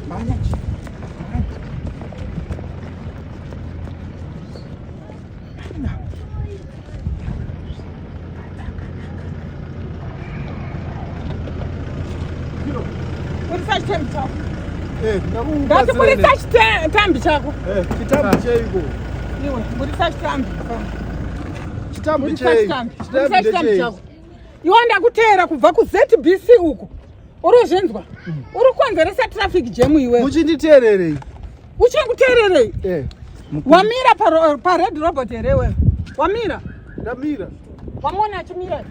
Burisa chitambi chako. Ngati burisa chitambi chako. Chitambi cheiko. Iwe, burisa chitambi. Chitambi cheiko. Chitambi chako. Iwe ndakutera kubva kuZBC uko. Urozvinzwa? Uri kukonzeresa traffic jam iwe. Muchinditererei? Uchingutererei? Wamira pa red robot here wewe. Wamira? Ndamira. Wamona achimira?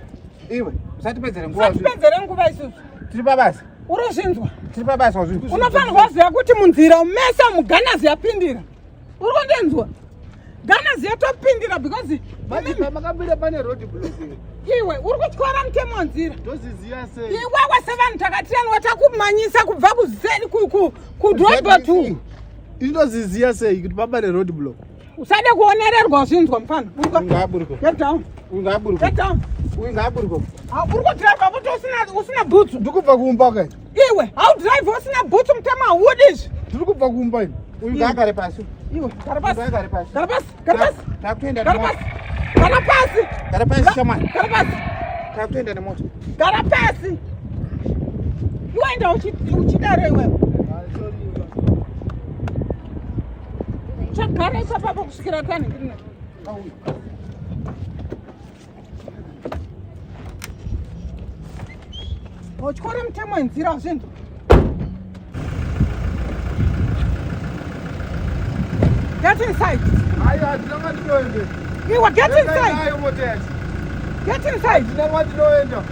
Iwe, usatipedzere nguva. Usatipedzere nguva isusu. Tiri pabasa. Urozvinzwa? Tiri pabasa wazvinzwa. Unofanirwa kuziva kuti munzira umesa muganazi yapindira. Uri kundenzwa? Ganazi yatopindira because makambira pane road block. Iwe uri kutyora mutemo wanzira. Toziziya sei? Iwe sevanhu takatirani watakumanyisa kubva kudrobha 2. Inoziziya sei kuti pabane road block? Usade kuonererwa zvinzwa mufana. Ungaburiko. Get down. Ungaburiko. Get down. Ungaburiko. Uri kudrive kuti usina boots. Ndikubva kumba kai. Iwe how drive usina boots mutemo haudizvi. Ndiri kubva kumba ini. Ungagare pasi. Iwe gara pasi. Ungagare pasi. Gara pasi. Gara pasi. Takuenda Gara nemoto. pasi. Gara pasi. Gara pasi shamani. Gara pasi. Takuenda nemoto. Gara pasi. Iwe enda uchidare iwewe. Chagara ipapo kusvikira kani ndine. Utyore mutemo wenzira zvinhu. Get inside. Aya, ndinonga ndinoende. Iwe get inside. Ayo moteti. Get inside. Ndinonga ndinoenda.